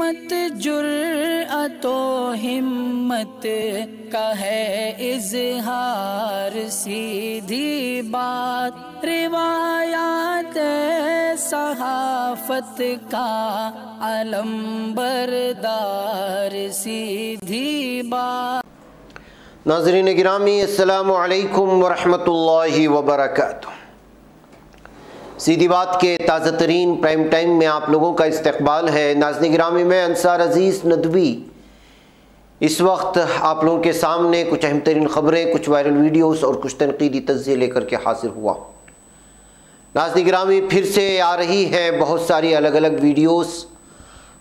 मत जुर्अतो हिम्मत का है इज़हार, सीधी बात रिवायात सहाफत का अलम बरदार, सीधी बात। नाज़रीन गिरामी, अस्सलामु अलैकुम वरहमतुल्लाहि वबरकातुह। सीधी बात के ताज़ा तरीन प्राइम टाइम में आप लोगों का इस्तकबाल है। नाज़रीन गिरामी, मैं अंसार अज़ीज़ नदवी इस वक्त आप लोगों के सामने कुछ अहम तरीन ख़बरें, कुछ वायरल वीडियोस और कुछ तनक़ीदी तज़्ज़िये लेकर के हासिल हुआ। नाज़रीन गिरामी, फिर से आ रही हैं बहुत सारी अलग अलग वीडियोस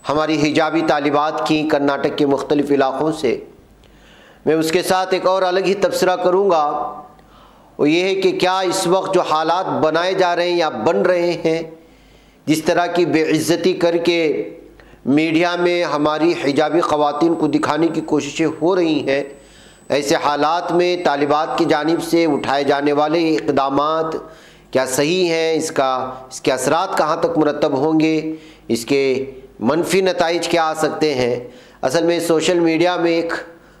हमारी हिजाबी तालिबात की कर्नाटक के मुख्तलिफ़ इलाक़ों से। मैं उसके साथ एक और अलग ही तबसरा करूँगा, वो ये है कि क्या इस वक्त जो हालात बनाए जा रहे हैं या बन रहे हैं, जिस तरह की बेइज्जती करके मीडिया में हमारी हिजाबी ख़वातीन को दिखाने की कोशिशें हो रही हैं, ऐसे हालात में तालिबात की जानिब से उठाए जाने वाले इक़दामात क्या सही हैं, इसके असरात कहाँ तक मुरतब होंगे, इसके मनफी नताइज क्या आ सकते हैं। असल में सोशल मीडिया में एक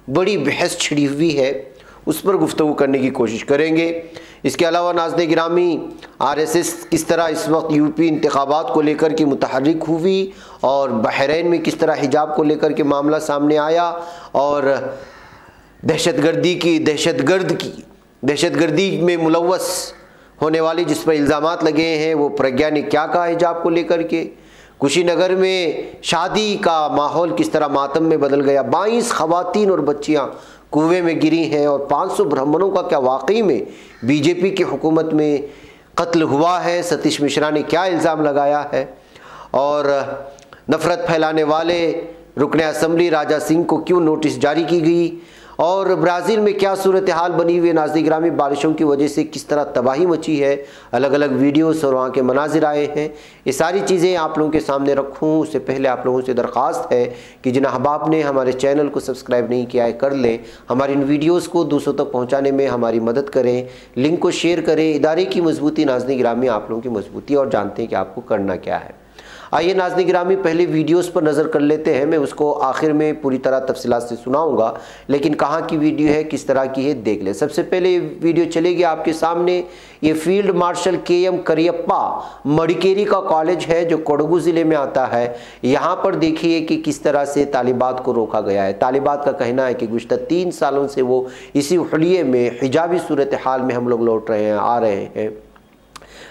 बड़ी बहस छिड़ी हुई है, उस पर गुफ्तगू करने की कोशिश करेंगे। इसके अलावा नाज़रीन गिरामी, आरएसएस किस तरह इस वक्त यूपी इंतखाबात को लेकर के मुतहर्रिक हुई और बहरीन में किस तरह हिजाब को लेकर के मामला सामने आया, और दहशतगर्दी में मुलव्वस होने वाली जिस पर इल्ज़ामात लगे हैं, वो प्रज्ञा ने क्या कहा हिजाब को लेकर के। कुशीनगर में शादी का माहौल किस तरह मातम में बदल गया, 22 ख़वातीन और बच्चियाँ कुएं में गिरी हैं, और 500 ब्राह्मणों का क्या वाकई में बीजेपी की हुकूमत में कत्ल हुआ है। सतीश मिश्रा ने क्या इल्ज़ाम लगाया है, और नफ़रत फैलाने वाले रुकने असम्बली राजा सिंह को क्यों नोटिस जारी की गई, और ब्राज़ील में क्या सूरत हाल बनी हुई है। नाज़रीन गिरामी, बारिशों की वजह से किस तरह तबाही मची है, अलग अलग वीडियोस और वहाँ के मनाजिर आए हैं। ये सारी चीज़ें आप लोगों के सामने रखूँ उससे पहले आप लोगों से दरख्वास्त है कि जिन अहबाब ने हमारे चैनल को सब्सक्राइब नहीं किया है कर लें, हमारी इन वीडियोज़ को दूसरों तक पहुँचाने में हमारी मदद करें, लिंक को शेयर करें। इदारे की मजबूती नाज़रीन गिरामी आप लोगों की मजबूती, और जानते हैं कि आपको करना क्या है। आइए नाज़रीन गिरामी, पहले वीडियोस पर नज़र कर लेते हैं। मैं उसको आखिर में पूरी तरह तफसीलात से सुनाऊंगा, लेकिन कहाँ की वीडियो है, किस तरह की है, देख ले। सबसे पहले वीडियो चलेगी आपके सामने, ये field marshal KM Cariappa Madikeri का कॉलेज है जो कोडगु ज़िले में आता है। यहाँ पर देखिए कि किस तरह से तालिबात को रोका गया है। तालिबात का कहना है कि गुज़श्ता 3 सालों से वो इसी हुलिये में हिजाबी सूरत हाल में हम लोग लौट रहे हैं, आ रहे हैं,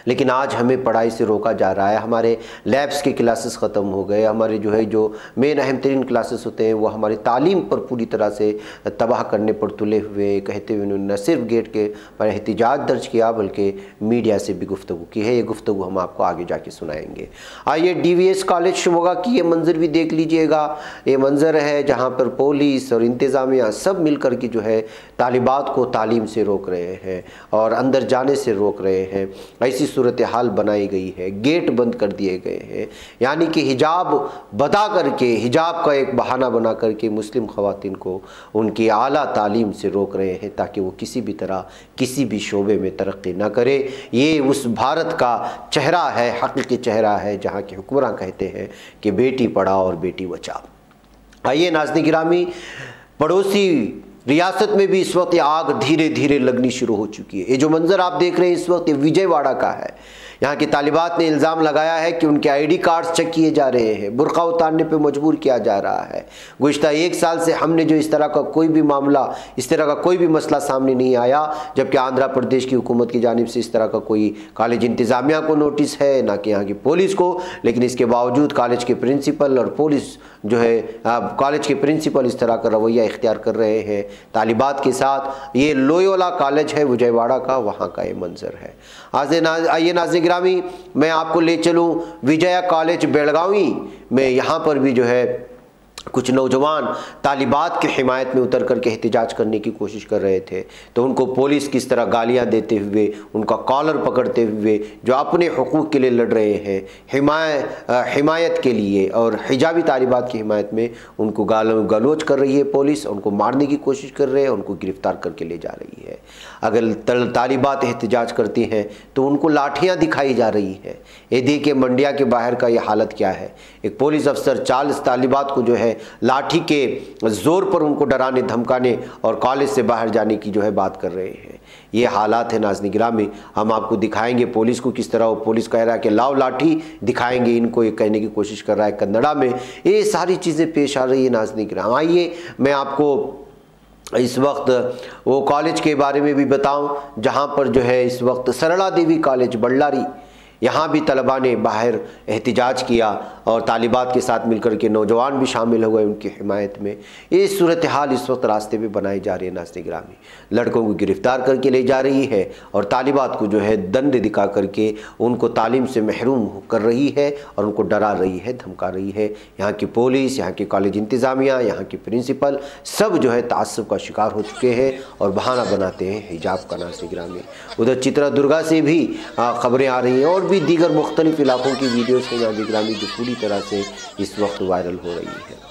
लेकिन आज हमें पढ़ाई से रोका जा रहा है। हमारे लैब्स के क्लासेस ख़त्म हो गए, हमारे जो मेन अहम तरीन क्लासेस होते हैं वो हमारी तालीम पर पूरी तरह से तबाह करने पर तुले हुए, कहते हुए उन्होंने न सिर्फ गेट के पर एहतिजाज दर्ज किया बल्कि मीडिया से भी गुफ्तगू की है। ये गुफ्तगू हम आपको आगे जाके सुनाएंगे। आइए DVS कॉलेज शिमोगा की ये मंज़र भी देख लीजिएगा। ये मंज़र है जहाँ पर पुलिस और इंतज़ामिया सब मिलकर के तालिबात को तालीम से रोक रहे हैं और अंदर जाने से रोक रहे हैं। ऐसी सूरत हाल बनाई गई है, गेट बंद कर दिए गए हैं, यानी कि हिजाब बता करके, हिजाब का एक बहाना बना करके मुस्लिम ख़वातीन को उनकी आला तालीम से रोक रहे हैं ताकि वो किसी भी तरह किसी भी शोबे में तरक्की ना करे। ये उस भारत का चेहरा है, हकीकी चेहरा है जहाँ के हुक्मरान कहते हैं कि बेटी पढ़ाओ और बेटी बचाओ। आइए नाज़रीन गिरामी, पड़ोसी रियासत में भी इस वक्त ये आग धीरे धीरे लगनी शुरू हो चुकी है। ये जो मंजर आप देख रहे हैं इस वक्त, ये विजयवाड़ा का है। यहाँ की तालिबात ने इल्ज़ाम लगाया है कि उनके ID कार्ड्स चेक किए जा रहे हैं, बुर्का उतारने पे मजबूर किया जा रहा है। गुज़श्ता 1 साल से हमने जो इस तरह का कोई भी मामला, इस तरह का कोई भी मसला सामने नहीं आया, जबकि आंध्र प्रदेश की हुकूमत की जानिब से इस तरह का कोई कॉलेज इंतज़ामिया को नोटिस है, ना कि यहाँ की पुलिस को। लेकिन इसके बावजूद कॉलेज के प्रिंसिपल और पुलिस कॉलेज के प्रिंसिपल इस तरह का रवैया इख्तियार कर रहे हैं तालिबात के साथ। ये लोयोला कॉलेज है विजयवाड़ा का, वहाँ का ये मंजर है। आइए नाज़रीन गिरामी, मैं आपको ले चलूँ विजया कॉलेज बेलगावी में। यहाँ पर भी कुछ नौजवान तालिबात की हिमायत में उतर करके एहतजाज करने की कोशिश कर रहे थे, तो उनको पुलिस किस तरह गालियां देते हुए, उनका कॉलर पकड़ते हुए, जो अपने हुकूक के लिए लड़ रहे हैं, हिमायत के लिए और हिजाबी तालिबात की हिमायत में, उनको गलोच कर रही है पुलिस, उनको मारने की कोशिश कर रहे हैं, उनको गिरफ्तार करके ले जा रही है। अगर तालिबात एहतजाज करती हैं तो उनको लाठियाँ दिखाई जा रही है। ये देखिए मंडिया के बाहर का ये हालत क्या है। एक पुलिस अफसर 40 तालिबात को जो है लाठी के जोर पर उनको डराने धमकाने और कॉलेज से बाहर जाने की जो है बात कर रहे हैं। ये हालात है नाज़रीन गिरामी। हम आपको दिखाएंगे पुलिस को किस तरह, वो पुलिस कह रहा है कि लाओ लाठी, दिखाएंगे इनको, ये कहने की कोशिश कर रहा है कन्नड़ा में। ये सारी चीज़ें पेश आ रही है नाज़रीन गिरामी। आइए मैं आपको इस वक्त वो कॉलेज के बारे में भी बताऊं जहां पर जो है इस वक्त सरला देवी कॉलेज बल्लारी, यहाँ भी तलबा ने बाहर एहतजाज किया और तालिबात के साथ मिलकर के नौजवान भी शामिल हो गए उनकी हिमायत में। ये सूरत हाल इस वक्त रास्ते में बनाई जा रही है नाज़रीन गिरामी। लड़कों को गिरफ्तार करके ले जा रही है और तालिबात को जो है दंड दिखा करके उनको तालीम से महरूम कर रही है और उनको डरा रही है, धमका रही है। यहाँ की पुलिस, यहाँ की कॉलेज इंतज़ामिया, यहाँ की प्रिंसिपल सब जो है तासुब का शिकार हो चुके हैं और बहाना बनाते हैं हिजाब का नाज़रीन गिरामी। उधर चित्रदुर्गा से भी खबरें आ रही हैं और भी दीगर मुख्तलिफ इलाकों की वीडियोज़ हैं नाज़रीन गिरामी जो पूरी तरह से इस वक्त वायरल हो रही है।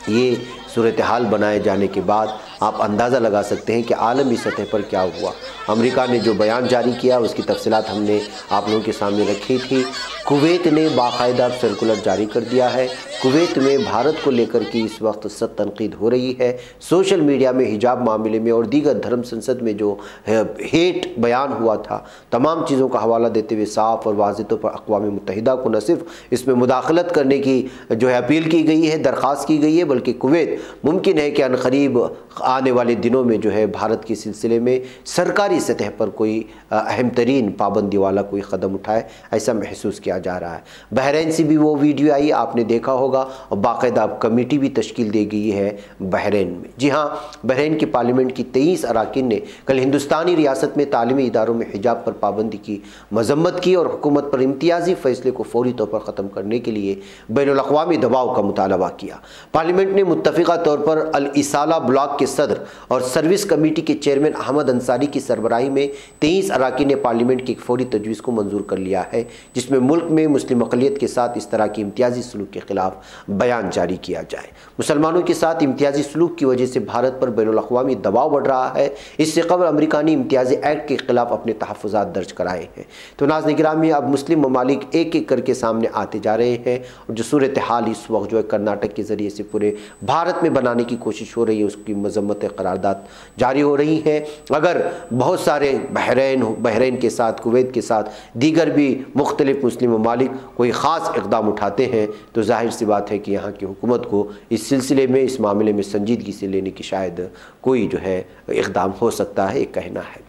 ये सूरत हाल बनाए जाने के बाद आप अंदाज़ा लगा सकते हैं कि आलमी सतह पर क्या हुआ। अमेरिका ने जो बयान जारी किया उसकी तफसीलात हमने आप लोगों के सामने रखी थी। कुवैत ने बाकायदा सर्कुलर जारी कर दिया है। कुवैत में भारत को लेकर के इस वक्त सख्त तनकीद हो रही है। सोशल मीडिया में हिजाब मामले में और दीगर धर्म संसद में जो हेट बयान हुआ था, तमाम चीज़ों का हवाला देते हुए साफ़ और वाज़ेह तौर पर अक़वाम मुत्तहिदा को न सिर्फ इसमें मुदाखलत करने की जो है अपील की गई है, दरख्वास्त की गई है, बल्कि कुवैत मुमकिन है कि अनक़रीब आने वाले दिनों में जो है भारत के सिलसिले में सरकारी सतह पर कोई अहम तरीन पाबंदी वाला कोई कदम उठाए, ऐसा महसूस किया जा रहा है। बहरीन से भी वो वीडियो आई, आपने देखा होगा, और बाकायदा अब कमेटी भी तश्कील दी गई है बहरीन में। जी हाँ, बहरीन की पार्लियामेंट की 23 अरकान ने कल हिंदुस्तानी रियासत में तालीमी इदारों में हिजाब पर पाबंदी की मजम्मत की और हुकूमत पर इम्तियाजी फैसले को फौरी तौर पर ख़त्म करने के लिए बैनुल-अक़वामी दबाव का मुतालबा किया। पार्लियामेंट ने मुत्तफ़िक़ा तौर पर अल इसाला ब्लॉक के सदर और सर्विस कमेटी के चेयरमैन अहमद अंसारी की सरबराही में 23 अरकान ने पार्लियामेंट की एक फौरी तजवीज़ को मंजूर कर लिया है, जिसमें मुल्क में मुस्लिम अक़लियत के साथ इस तरह की इम्तियाजी सलूक के खिलाफ बयान जारी किया जाए। मुसलमानों के साथ इम्तियाजी सलूक की वजह से भारत पर बैनुल-अक़वामी दबाव बढ़ रहा है। इससे कबल अमेरिका ने इम्तियाजी एक्ट के खिलाफ अपने तहफ़्फ़ुज़ात दर्ज कराए हैं। तो नाज़रीन गिरामी, अब मुस्लिम ममालिक एक एक करके सामने आते जा रहे हैं और जो सूरत हाल इस वक्त जो है कर्नाटक के ज़रिए से पूरे भारत में बनाने की कोशिश हो रही है, उसकी मजम्मत करारदाद जारी हो रही है। अगर बहुत सारे बहरीन के साथ, कुवैत के साथ दीगर भी मुख्तलिफ मुस्लिम ममालिक कोई ख़ास इक़दाम उठाते हैं तो जाहिर सी बात है कि यहाँ की हुकूमत को इस सिलसिले में, इस मामले में संजीदगी से लेने की शायद कोई जो है इक़दाम हो सकता है, एक कहना है।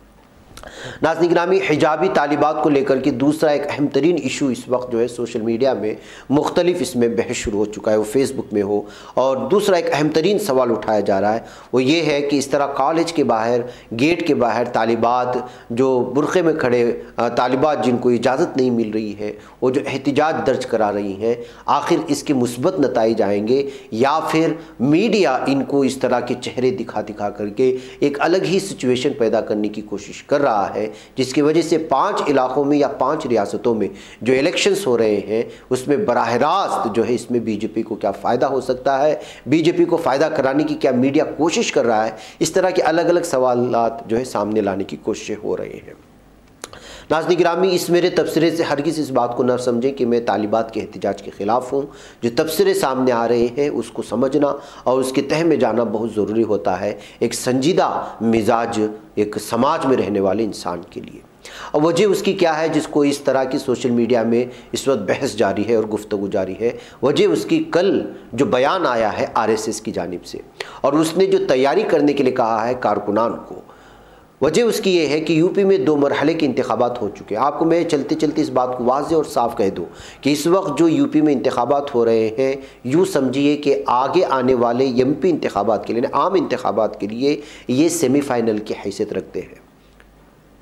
नाज़रीन गिरामी, हिजाबी तालिबात को लेकर के दूसरा एक अहम तरीन इशू इस वक्त जो है सोशल मीडिया में मुख्तलिफ इसमें बहस शुरू हो चुका है, वो फेसबुक में हो। और दूसरा एक अहम तरीन सवाल उठाया जा रहा है, वो ये है कि इस तरह कॉलेज के बाहर, गेट के बाहर तालिबात, जो बुरक़े में खड़े तालिबात जिनको इजाज़त नहीं मिल रही है, वो जो एहतिजाज दर्ज करा रही हैं, आखिर इसके मुस्बत नताइज आएंगे या फिर मीडिया इनको इस तरह के चेहरे दिखा दिखा करके एक अलग ही सिचुएशन पैदा करने की कोशिश कर रहा है, जिसकी वजह से 5 इलाकों में या 5 रियासतों में जो इलेक्शंस हो रहे हैं उसमें बराह रास्त जो है इसमें बीजेपी को क्या फ़ायदा हो सकता है, बीजेपी को फ़ायदा कराने की क्या मीडिया कोशिश कर रहा है, इस तरह के अलग अलग सवालात जो है सामने लाने की कोशिशें हो रही हैं। नाज़रीन गिरामी, इस मेरे तबसरे से हरगिज़ इस बात को न समझें कि मैं तालिबात के एहतजाज के ख़िलाफ़ हूँ। जो तबसरे सामने आ रहे हैं उसको समझना और उसके तह में जाना बहुत ज़रूरी होता है एक संजीदा मिजाज एक समाज में रहने वाले इंसान के लिए। और वजह उसकी क्या है जिसको इस तरह की सोशल मीडिया में इस वक्त बहस जारी है और गुफ्तगू जारी है? वजह उसकी कल जो बयान आया है RSS की जानिब से और उसने जो तैयारी करने के लिए कहा है कारकुनान को, वजह उसकी ये है कि यूपी में 2 मरहले के इंतखाबात हो चुके हैं। आपको मैं चलते चलते इस बात को वाज़ेह और साफ कह दूँ कि इस वक्त जो यूपी में इंतखाबात हो रहे हैं, यूँ समझिए कि आगे आने वाले MP इंतखाबात के लिए, आम इंतखाबात के लिए ये सेमीफाइनल की हैसियत रखते हैं।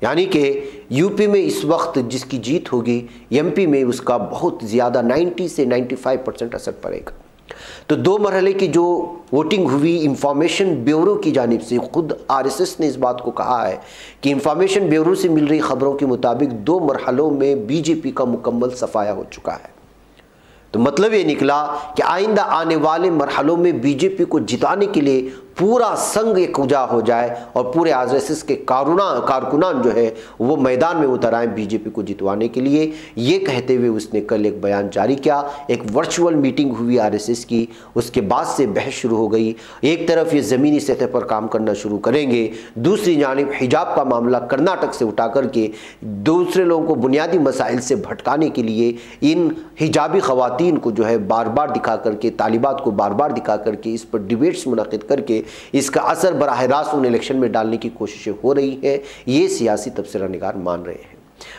यानी कि यूपी में इस वक्त जिसकी जीत होगी, MP में उसका बहुत ज़्यादा 90 से 95% असर पड़ेगा। तो 2 मरहले की जो वोटिंग हुई, इंफॉर्मेशन ब्यूरो की जानिब से खुद आरएसएस ने इस बात को कहा है कि इंफॉर्मेशन ब्यूरो से मिल रही खबरों के मुताबिक 2 मरहलों में बीजेपी का मुकम्मल सफाया हो चुका है। तो मतलब ये निकला कि आइंदा आने वाले मरहलों में बीजेपी को जिताने के लिए पूरा संघ एकजुट हो जाए और पूरे आरएसएस के कारकुनान जो है वो मैदान में उतर आए बीजेपी को जितवाने के लिए। ये कहते हुए उसने कल एक बयान जारी किया। एक वर्चुअल मीटिंग हुई आरएसएस की, उसके बाद से बहस शुरू हो गई। एक तरफ ये ज़मीनी सतह पर काम करना शुरू करेंगे, दूसरी जानिब हिजाब का मामला कर्नाटक से उठा करके दूसरे लोगों को बुनियादी मसाइल से भटकाने के लिए इन हिजाबी ख़वातीन को जो है बार बार दिखा करके, तालिबात को बार बार दिखा करके इस पर डिबेट्स मुनक़िद करके इसका असर बराह रास्त उन इलेक्शन में डालने की कोशिशें हो रही हैं। ये सियासी तबसरा निगार मान रहे हैं।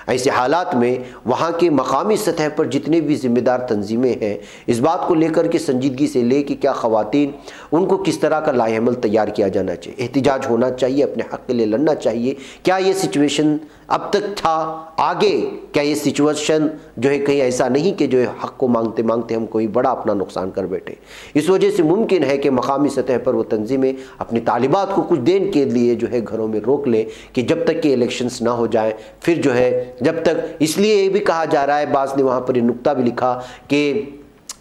ऐसे हालात में वहाँ के मकामी सतह पर जितने भी जिम्मेदार तंजीमें हैं, इस बात को लेकर के संजीदगी से ले कि क्या ख़वातीन उनको किस तरह का लाएहमल तैयार किया जाना चाहिए, एहतिजाज होना चाहिए, अपने हक़ के लिए लड़ना चाहिए। क्या ये सिचुएशन अब तक था, आगे क्या ये सिचुएशन जो है कहीं ऐसा नहीं कि जो है हक़ को मांगते मांगते हम कोई बड़ा अपना नुकसान कर बैठे। इस वजह से मुमकिन है कि मकामी सतह पर वो तंजीमें अपनी तालिबात को कुछ दिन के लिए जो है घरों में रोक लें कि जब तक कि इलेक्शंस ना हो जाएं, फिर जो है जब तक, इसलिए ये भी कहा जा रहा है, बाज़ ने वहाँ पर ये नुक्ता भी लिखा कि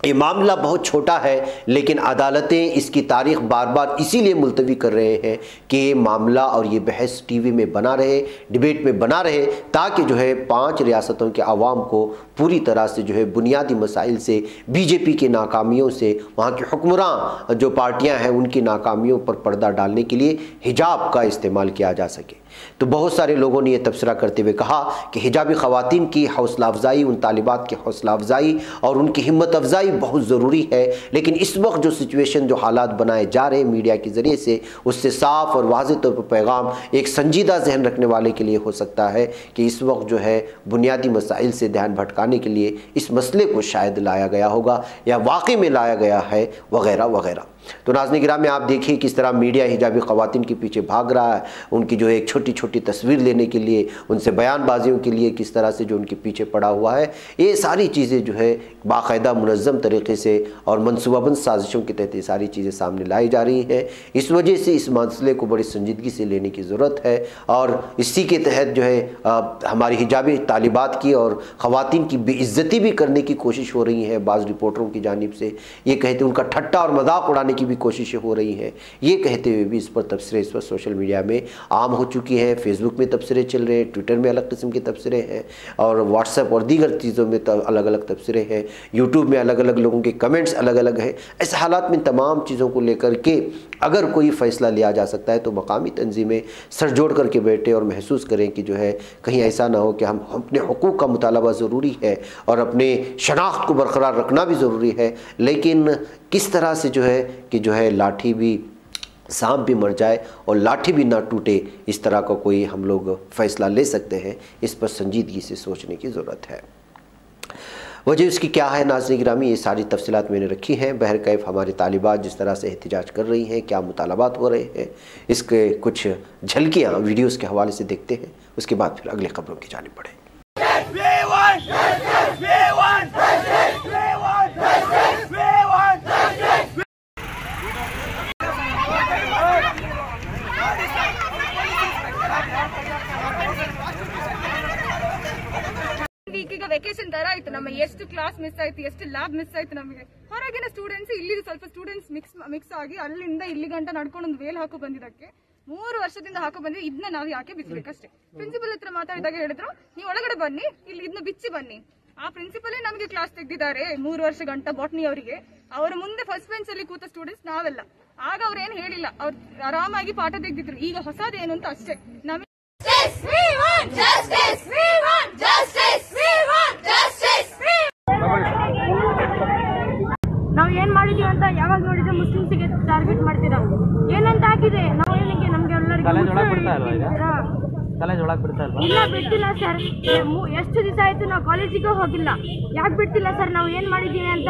ये मामला बहुत छोटा है लेकिन अदालतें इसकी तारीख बार बार इसीलिए मुलतवी कर रहे हैं कि ये मामला और ये बहस टीवी में बना रहे, डिबेट में बना रहे, ताकि जो है 5 रियासतों के आवाम को पूरी तरह से जो है बुनियादी मसाइल से, बीजेपी की नाकामियों से, वहाँ की हुक्मरान जो पार्टियाँ हैं उनकी नाकामियों पर पर्दा डालने के लिए हिजाब का इस्तेमाल किया जा सके। तो बहुत सारे लोगों ने यह तबसरा करते हुए कहा कि हिजाबी ख़वातीन की हौसला अफजाई, उन तालिबात की हौसला अफजाई और उनकी हिम्मत अफजाई बहुत ज़रूरी है। लेकिन इस वक्त जो सिचुएशन, जो हालात बनाए जा रहे हैं मीडिया के ज़रिए से, उससे साफ़ और वाज़ेह तौर पर पैगाम एक संजीदा जहन रखने वाले के लिए हो सकता है कि इस वक्त जो है बुनियादी मसाइल से ध्यान भटकाने के लिए इस मसले को शायद लाया गया होगा या वाकई में लाया गया है, वगैरह वगैरह। तो नाज़रीन गिरामी, आप देखिए किस तरह मीडिया हिजाबी ख़वातीन के पीछे भाग रहा है, उनकी जो है एक छोटी छोटी तस्वीर लेने के लिए, उनसे बयानबाजियों के लिए किस तरह से जो उनके पीछे पड़ा हुआ है। ये सारी चीज़ें जो है बाकायदा मुनज़्ज़म तरीक़े से और मनसूबाबंद साजिशों के तहत ये सारी चीज़ें सामने लाई जा रही हैं। इस वजह से इस मसले को बड़ी संजीदगी से लेने की ज़रूरत है और इसी के तहत जो है हमारी हिजाबी तालिबात की और ख़वातीन की बेइज्जती भी करने की कोशिश हो रही है बाज़ रिपोर्टरों की जानिब से। ये कहते उनका ठट्टा और मजाक उड़ाने की भी कोशिशें हो रही हैं। ये कहते हुए भी इस पर तबसरे इस पर सोशल मीडिया में आम हो चुकी हैं। फेसबुक में तबसरे चल रहे हैं, ट्विटर में अलग किस्म के तबसरे हैं और व्हाट्सएप और दीगर चीज़ों में अलग अलग तबसरे हैं, यूट्यूब में अलग अलग लोगों के कमेंट्स अलग अलग हैं। ऐसे हालात में तमाम चीज़ों को लेकर के अगर कोई फ़ैसला लिया जा सकता है तो मकामी तंजीमें सर जोड़ करके बैठे और महसूस करें कि जो है कहीं ऐसा ना हो कि हम अपने हुकूक का मुतालबा ज़रूरी है और अपने शनाख्त को बरकरार रखना भी ज़रूरी है, लेकिन किस तरह से जो है कि जो है लाठी भी, सांप भी मर जाए और लाठी भी ना टूटे, इस तरह का कोई हम लोग फ़ैसला ले सकते हैं। इस पर संजीदगी से सोचने की ज़रूरत है। वजह इसकी क्या है नाज़रीन गिरामी, ये सारी तफसीलात मैंने रखी हैं। बहरकैफ हमारी तालिबात जिस तरह से एहतिजाज कर रही हैं, क्या मुतालबात हो रहे हैं, इसके कुछ झलकियाँ वीडियोस के हवाले से देखते हैं, उसके बाद फिर अगले खबरों की जानिब बढ़ें। ವೆಕೇಶನ್ ತರ ಆಯ್ತು, ನಮ್ಮ ಎಷ್ಟು ಕ್ಲಾಸ್ ಮಿಸ್ ಆಯ್ತು, ಎಷ್ಟು ಲ್ಯಾಬ್ ಮಿಸ್ ಆಯ್ತು. ನಮಗೆ ಹೊರಗಿನ ಸ್ಟೂಡೆಂಟ್ಸ್, ಇಲ್ಲಿ ಸ್ವಲ್ಪ ಸ್ಟೂಡೆಂಟ್ಸ್ ಮಿಕ್ಸ್ ಆಗಿ ಅಲ್ಲಿಂದ ಇಲ್ಲಿ ಗಂಟ ನಡ್ಕೊಂಡು ಒಂದು ವೇಲ್ ಹಾಕೋ ಬಂದಿದ್ದಕ್ಕೆ 3 ವರ್ಷದಿಂದ ಹಾಕೋ ಬಂದ್ವಿ. ಇದನ್ನ ನಾವು ಯಾಕೆ ಬಿಚ್ಚಬೇಕಷ್ಟೇ. ಪ್ರಿನ್ಸಿಪಲ್ ಹತ್ರ ಮಾತಾಡಿದಾಗ ಹೇಳಿದ್ರು, ನೀವು ಒಳಗಡೆ ಬನ್ನಿ, ಇಲ್ಲಿ ಇದನ್ನ ಬಿಚ್ಚಿ ಬನ್ನಿ. ಆ ಪ್ರಿನ್ಸಿಪಲೇ ನಮಗೆ ಕ್ಲಾಸ್ ತೆಗೆದಿದ್ದಾರೆ 3 ವರ್ಷ ಗಂಟ ಬಾಟ್ನಿ ಅವರಿಗೆ. ಅವರ ಮುಂದೆ ಫಸ್ಟ್ ಬೆಂಚ್ ಅಲ್ಲಿ ಕೂತ ಸ್ಟೂಡೆಂಟ್ಸ್ ನಾವೆಲ್ಲ. ಆಗ ಅವ್ರು ಏನ್ ಹೇಳಿಲ್ಲ, ಅವ್ರು ಆರಾಮಾಗಿ ಪಾಠ ತೆಗೆದಿದ್ರು. ಈಗ ಹೊಸದೇನು ಅಂತ ಅಷ್ಟೇ. ನಾವು ಏನ್ ಮಾಡಿದೀವಿ ಅಂತ ಯಾವಾಗ ನೋಡಿದ್ರೆ ಮುಸ್ಲಿಮ್ಸ್ಗೆ ಟಾರ್ಗೆಟ್ ಮಾಡ್ತೀರಾ, ಏನಂತ ಆಗಿದೆ? ನಾವು ಏನಕ್ಕೆ ನಮ್ಗೆ ಇಲ್ಲ ಬಿಡ್ತಿಲ್ಲ ಸರ್. ಎಷ್ಟು ದಿವಸ ಆಯ್ತು ನಾವು ಕಾಲೇಜಿಗೆ ಹೋಗಿಲ್ಲ. ಯಾಕೆ ಬಿಡ್ತಿಲ್ಲ ಸರ್? ನಾವು ಏನ್ ಮಾಡಿದೀವಿ ಅಂತ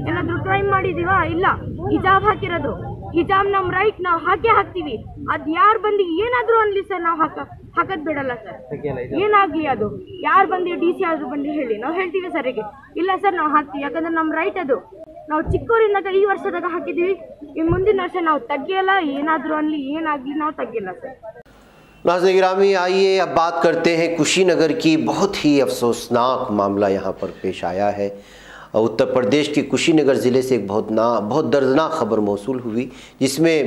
ಏನಾದ್ರು ಕ್ರೈಮ್ ಮಾಡಿದೀವಾ? ಇಲ್ಲ. ಹಿಜಾಬ್ ಹಾಕಿರೋದು, ಹಿಜಾಬ್ ನಮ್ ರೈಟ್, ನಾವು ಹಾಕ್ತೀವಿ. ಅದ್ ಯಾರು ಬಂದು ಏನಾದ್ರು ಅನ್ಲಿ ಸರ್, ನಾವು ಹಾಕದ್ ಬಿಡಲ್ಲ ಸರ್. ಏನಾಗ್ಲಿ ಅದು, ಯಾರು ಬಂದು DC ಆದ್ರೂ ಬಂದು ಹೇಳಿ, ನಾವು ಹೇಳ್ತೀವಿ ಸರಿಗೆ. ಇಲ್ಲ ಸರ್ ನಾವು ಹಾಕ್ತೀವಿ, ಯಾಕಂದ್ರೆ ನಮ್ ರೈಟ್ ಅದು. ನಾವು ಚಿಕ್ಕವರಿಂದಾಗ ಈ ವರ್ಷದಾಗ ಹಾಕಿದ್ದೀವಿ. ಇನ್ನು ಮುಂದಿನ ವರ್ಷ ನಾವು ತಗ್ಗಿಲ್ಲ, ಏನಾದರೂ ಅನ್ನಲಿ ಏನಾಗಲಿ ನಾವು ತಗ್ಗಿಲ್ಲ ಸರ್. नाज़रीन गिरामी, आइए अब बात करते हैं कुशीनगर की। बहुत ही अफसोसनाक मामला यहाँ पर पेश आया है। उत्तर प्रदेश के कुशीनगर ज़िले से एक बहुत दर्दनाक खबर मौसूल हुई, जिसमें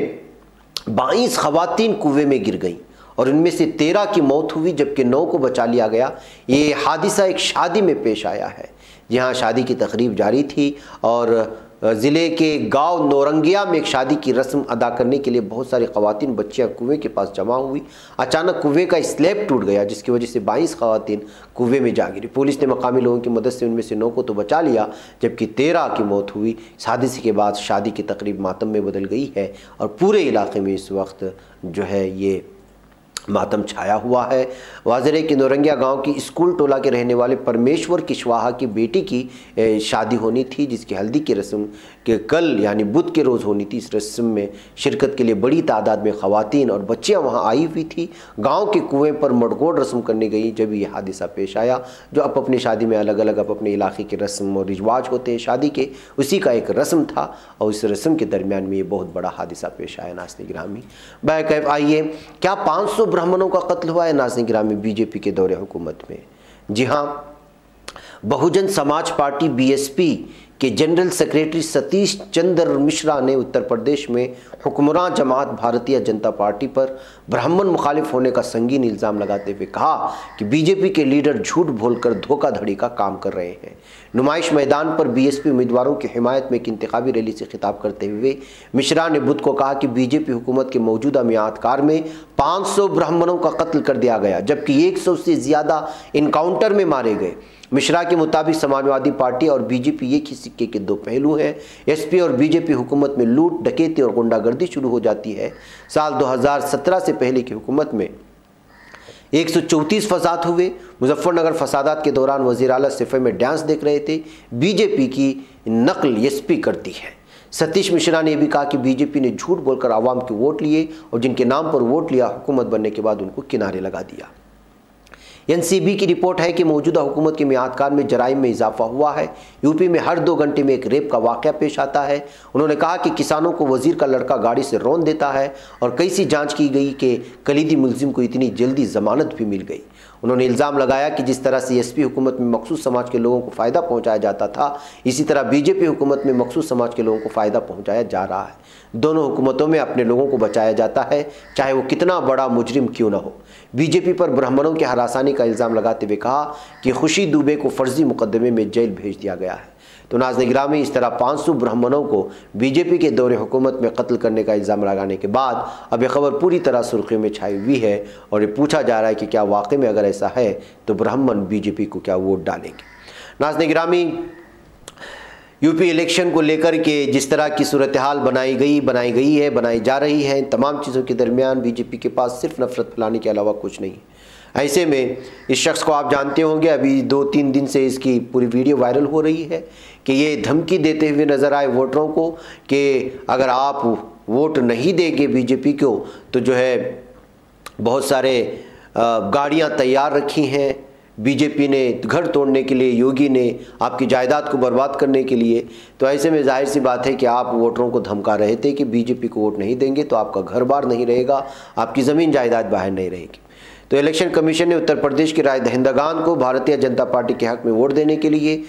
22 ख़वातीन कुएं में गिर गईं और इनमें से 13 की मौत हुई जबकि 9 को बचा लिया गया। ये हादिसा एक शादी में पेश आया है, जहाँ शादी की तकरीब जारी थी और ज़िले के गांव नौरंगिया में एक शादी की रस्म अदा करने के लिए बहुत सारी ख़वातीन बच्चियां कुएं के पास जमा हुई। अचानक कुएं का स्लैब टूट गया, जिसकी वजह से 22 ख़वातीन कुएं में जा गिरी। पुलिस ने मकामी लोगों की मदद से उनमें से 9 को तो बचा लिया, जबकि 13 की मौत हुई। इस हादसे के बाद शादी की तकरीब मातम में बदल गई है और पूरे इलाके में इस वक्त जो है ये मातम छाया हुआ है। वाज़ेह है कि नौरंगिया गांव की स्कूल टोला के रहने वाले परमेश्वर कुशवाहा की बेटी की शादी होनी थी, जिसकी हल्दी की रस्म के कल यानी बुध के रोज़ होनी थी। इस रस्म में शिरकत के लिए बड़ी तादाद में ख़वातीन और बच्चियां वहां आई हुई थी। गांव के कुएं पर मटकोड़ रस्म करने गई जब ये हादसा पेश आया। जो अपनी शादी में अलग अलग अपने इलाके के रस्म और रिवाज होते हैं शादी के, उसी का एक रस्म था और इस रस्म के दरमियान में ये बहुत बड़ा हादसा पेश आया। नाज़रीन गिरामी, बैकैफ आइए, क्या 500 ब्राह्मणों का कत्ल हुआ है नाज़रीन गिरामी बीजेपी के दौरे हुकूमत में? जी हाँ, बहुजन समाज पार्टी बीएसपी के जनरल सेक्रेटरी सतीश चंद्र मिश्रा ने उत्तर प्रदेश में हुक्मरान जमात भारतीय जनता पार्टी पर ब्राह्मण मुखालिफ होने का संगीन इल्ज़ाम लगाते हुए कहा कि बीजेपी के लीडर झूठ बोलकर धोखाधड़ी का काम कर रहे हैं। नुमाइश मैदान पर बीएसपी उम्मीदवारों की हिमायत में एक इंतखाबी रैली से खिताब करते हुए मिश्रा ने बुध को कहा कि बीजेपी हुकूमत के मौजूदा मियादकार में 500 ब्राह्मणों का कत्ल कर दिया गया, जबकि 100 से ज़्यादा इनकाउंटर में मारे गए। मिश्रा के मुताबिक समाजवादी पार्टी और बीजेपी एक ही सिक्के के दो पहलू हैं। एसपी और बीजेपी हुकूमत में लूट, डकैती और गुंडागर्दी शुरू हो जाती है। साल 2017 से पहले की हुकूमत में 134 फसाद हुए। मुजफ्फरनगर फसादात के दौरान वज़ीर आला सिफे में डांस देख रहे थे। बीजेपी की नकल एसपी करती है। सतीश मिश्रा ने यह भी कहा कि बीजेपी ने झूठ बोलकर आवाम के वोट लिए और जिनके नाम पर वोट लिया, हुकूमत बनने के बाद उनको किनारे लगा दिया। एनसीबी की रिपोर्ट है कि मौजूदा हुकूमत के मियादकार में जराइम में इजाफा हुआ है। यूपी में हर 2 घंटे में एक रेप का वाक़या पेश आता है। उन्होंने कहा कि किसानों को वजीर का लड़का गाड़ी से रौंद देता है और कई सी जांच की गई कि कलीदी मुलजिम को इतनी जल्दी जमानत भी मिल गई। उन्होंने इल्ज़ाम लगाया कि जिस तरह से एसपी हुकूमत में मखसूस समाज के लोगों को फ़ायदा पहुँचाया जाता था, इसी तरह बीजेपी हुकूमत में मखसूस समाज के लोगों को फ़ायदा पहुँचाया जा रहा है। दोनों हुकूमतों में अपने लोगों को बचाया जाता है, चाहे वो कितना बड़ा मुजरिम क्यों ना हो। बीजेपी पर ब्राह्मणों की हरासानी का इल्ज़ाम लगाते हुए कहा कि खुशी दुबे को फर्जी मुकदमे में जेल भेज दिया गया है। तो नाज़रीन गिरामी, इस तरह 500 ब्राह्मणों को बीजेपी के दौरे हुकूमत में कत्ल करने का इल्ज़ाम लगाने के बाद अब यह खबर पूरी तरह सुर्खियों में छाई हुई है और ये पूछा जा रहा है कि क्या वाकई में अगर ऐसा है तो ब्राह्मण बीजेपी को क्या वोट डालेंगे। नाज़रीन गिरामी, यूपी इलेक्शन को लेकर के जिस तरह की सूरत हाल बनाई जा रही है, इन तमाम चीज़ों के दरमियान बीजेपी के पास सिर्फ नफरत फैलाने के अलावा कुछ नहीं है। ऐसे में इस शख्स को आप जानते होंगे, अभी 2-3 दिन से इसकी पूरी वीडियो वायरल हो रही है कि ये धमकी देते हुए नज़र आए वोटरों को कि अगर आप वोट नहीं देंगे बीजेपी को तो जो है बहुत सारे गाड़ियाँ तैयार रखी हैं बीजेपी ने घर तोड़ने के लिए, योगी ने आपकी जायदाद को बर्बाद करने के लिए। तो ऐसे में जाहिर सी बात है कि आप वोटरों को धमका रहे थे कि बीजेपी को वोट नहीं देंगे तो आपका घर बार नहीं रहेगा, आपकी ज़मीन जायदाद बाहर नहीं रहेगी। तो इलेक्शन कमीशन ने उत्तर प्रदेश के राय दहिंदगान को भारतीय जनता पार्टी के हक में वोट देने के लिए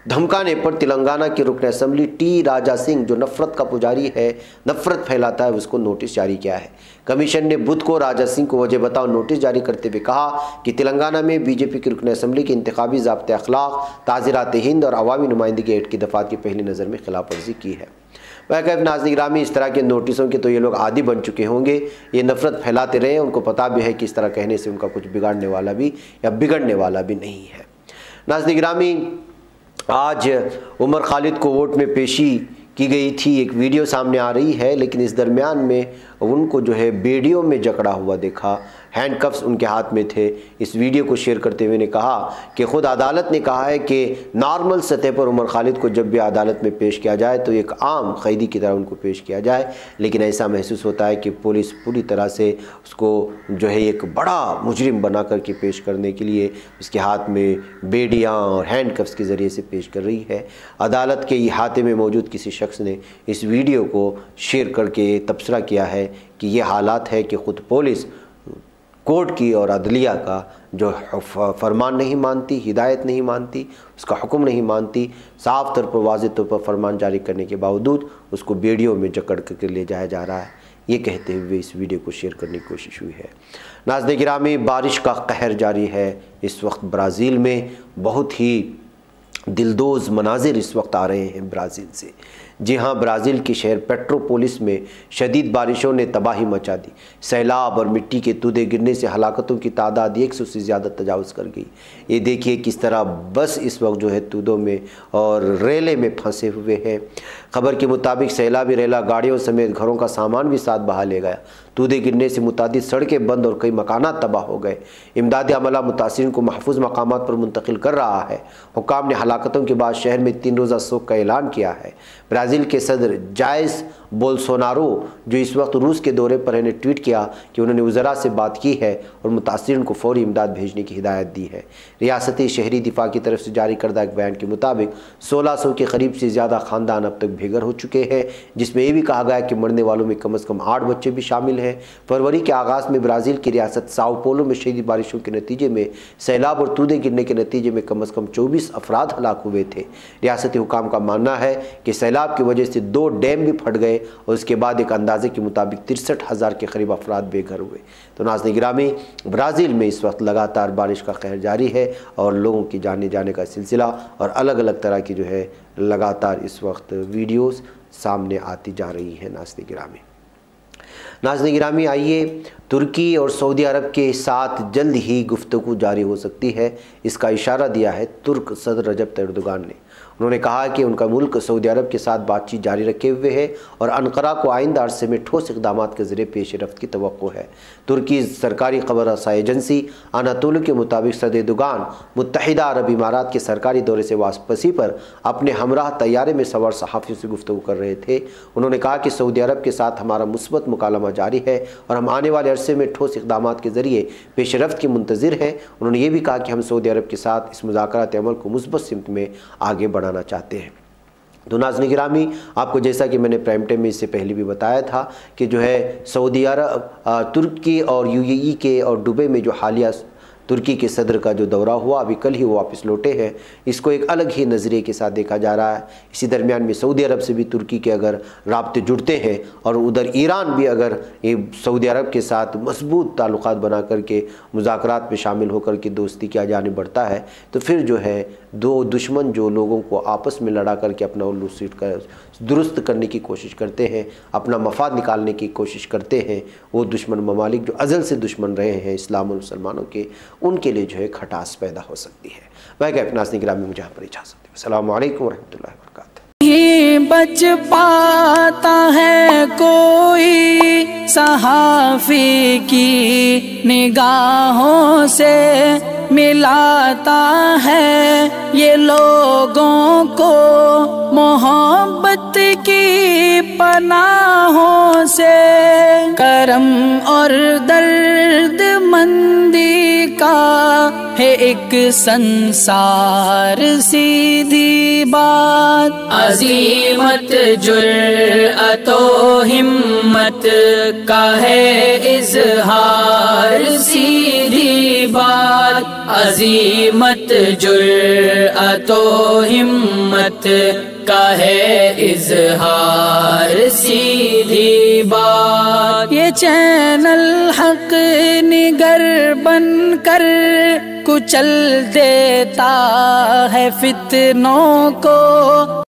धमकाने पर तेलंगाना के रुकन असम्बली टी राजा सिंह, जो नफरत का पुजारी है, नफरत फैलाता है, उसको नोटिस जारी किया है। कमीशन ने बुध को राजा सिंह को वजह बताओ नोटिस जारी करते हुए कहा कि तेलंगाना में बीजेपी के रुकन असम्बली के इंतखाबी ज़ाब्ते अखलाक, ताज़ीरात हिंद और अवामी नुमाइंदगी एक्ट की दफ़ात की पहली नज़र में खिलाफ वर्जी की है। वह नाज़रीन गिरामी, इस तरह के नोटिसों के तो ये लोग आदी बन चुके होंगे, ये नफरत फैलाते रहे, उनको पता भी है कि इस तरह कहने से उनका कुछ बिगाड़ने वाला भी या बिगड़ने वाला भी नहीं है। नाज़रीन गिरामी, आज उमर खालिद को वोट में पेशी की गई थी, एक वीडियो सामने आ रही है, लेकिन इस दरमियान में उनको जो है बेड़ियों में जकड़ा हुआ देखा, हैंडकफ्स उनके हाथ में थे। इस वीडियो को शेयर करते हुए ने कहा कि ख़ुद अदालत ने कहा है कि नॉर्मल सतह पर उमर खालिद को जब भी अदालत में पेश किया जाए तो एक आम कैदी की तरह उनको पेश किया जाए, लेकिन ऐसा महसूस होता है कि पुलिस पूरी तरह से उसको जो है एक बड़ा मुजरिम बना करके पेश करने के लिए उसके हाथ में बेड़ियाँ और हैंडकफ्स के ज़रिए से पेश कर रही है। अदालत के इहाते में मौजूद किसी शख्स ने इस वीडियो को शेयर करके तबसरा किया है कि ये हालात है कि ख़ुद पुलिस कोर्ट की और अदलिया का जो फरमान नहीं मानती, हिदायत नहीं मानती, उसका हुक्म नहीं मानती, साफ तौर पर वाज़ेह तौर पर फरमान जारी करने के बावजूद उसको बेड़ियों में जकड़ कर ले जाया जा रहा है। ये कहते हुए इस वीडियो को शेयर करने की कोशिश हुई है। नाज़रीन गिरामी, बारिश का कहर जारी है इस वक्त ब्राज़ील में। बहुत ही दिलदोज़ मनाजिर इस वक्त आ रहे हैं ब्राज़ील से। जी हाँ, ब्राज़ील के शहर पेट्रोपोलिस में शदीद बारिशों ने तबाही मचा दी। सैलाब और मिट्टी के तूदे गिरने से हलाकतों की तादाद 100 से ज़्यादा तजावुज़ कर गई। ये देखिए किस तरह बस इस वक्त जो है तूदों में और रेले में फंसे हुए हैं। खबर के मुताबिक सैलाबी रेला गाड़ियों समेत घरों का सामान भी साथ बहा ले गया। तूदे गिरने से मुतादिद सड़कें बंद और कई मकानात तबाह हो गए। इमदादी अमला मुतासिरीन को महफूज मकामात पर मुंतकिल कर रहा है। हुक्काम ने हलाकतों के बाद शहर में 3 रोज़ा शोक का ऐलान किया है। ब्राज़ील के सदर जायस बोल्सोनारो, जो इस वक्त रूस के दौरे पर हैं, ने ट्वीट किया कि उन्होंने वज़रा से बात की है और मुतासिरीन को फौरी इमदाद भेजने की हिदायत दी है। रियासती शहरी दिफा की तरफ से जारी करदा एक बयान के मुताबिक 1600 के करीब से ज़्यादा ख़ानदान अब तक बेघर हो चुके हैं, जिसमें यह भी कहा गया कि मरने वालों में कम अज़ कम 8 बच्चे भी शामिल हैं। फरवरी के आगाज़ में ब्राज़ील की रियासत साओ पोलो में शदीद बारिशों के नतीजे में सैलाब और तूदे गिरने के नतीजे में कम अज़ कम 24 अफराद हलाक हुए थे। रियासती हुकाम का मानना है कि सैलाब की वजह से 2 डैम भी फट गए और उसके बाद एक अंदाजे के मुताबिक 63,000 के करीब अफराद बेघर हुए। तो नाज़रीन गिरामी, ब्राज़ील में इस वक्त लगातार बारिश का कहर जारी है और लोगों की जाने जाने का सिलसिला और अलग अलग तरह की जो है लगातार इस वक्त वीडियोस सामने आती जा रही हैं। नाज़रीन गिरामी, आइए तुर्की और सऊदी अरब के साथ जल्द ही गुफ्तगू जारी हो सकती है, इसका इशारा दिया है तुर्क सदर रजब तैयब एर्दोगान ने। उन्होंने कहा कि उनका मुल्क सऊदी अरब के साथ बातचीत जारी रखे हुए है और अनकरा को आइंदा अरसे में ठोस इक़दाम के ज़रिए पेश रफ्त की तवक्को है। तुर्की सरकारी खबर रसाई एजेंसी अनातोलू के मुताबिक सदर एर्दोगान मुत्तहिदा अरब इमारात के सरकारी दौरे से वापसी पर अपने हमराह तैयारे में सवार सहाफ़ियों से गुफ्तगू कर रहे थे। उन्होंने कहा कि सऊदी अरब के साथ हमारा मुस्बत मुकालमा जारी है और हम आने वाले अरसे में ठोस इक़दाम के ज़रिए पेश रफ्त की मुंतज़िर हैं। उन्होंने ये भी कहा कि हम सऊदी अरब के साथ इस मुज़ाकरात अमल को मुस्बत सिमत में आगे बढ़ाना चाहते हैं। तो नाज़रीन गिरामी, आपको जैसा कि मैंने प्राइम टाइम में इससे पहले भी बताया था कि जो है सऊदी अरब, तुर्की और यूएई के और दुबई में जो हालिया तुर्की के सदर का जो दौरा हुआ, अभी कल ही वो वापस लौटे हैं, इसको एक अलग ही नज़रिए के साथ देखा जा रहा है। इसी दरमियान में सऊदी अरब से भी तुर्की के अगर राब्ते जुड़ते हैं और उधर ईरान भी अगर ये सऊदी अरब के साथ मजबूत ताल्लुकात बना करके मुज़ाकरात में शामिल होकर के दोस्ती की जाने बढ़ता है, तो फिर जो है दो दुश्मन जो लोगों को आपस में लड़ा करके अपना उल्लू सीट कर दुरुस्त करने की कोशिश करते हैं, अपना मफाद निकालने की कोशिश करते हैं, वो दुश्मन ममालिक जो अज़ल से दुश्मन रहे हैं इस्लाम और मुसलमानों के, उनके लिए जो है खटास पैदा हो सकती है। वह गैप नाज़रीन गिरामी, मुझे यहाँ पर इजाज़त दें। अस्सलामु अलैकुम वरहमतुल्लाहि वबरकातुहू। नहीं बच पाता है कोई सहाफ़ी की निगाहों से, मिलाता है ये लोगों को मोहब्बत की पनाहों से। करम और दर्द मंदी का है एक संसार सीधी बात, अज़ीमत जुर्अतो हिम्मत का है इज़हार सीधी बात, अज़ीमत जुर्अतो हिम्मत का है इज़हार सीधी बात। ये चैनल हक निगर बनकर कुचल देता है फितनों को,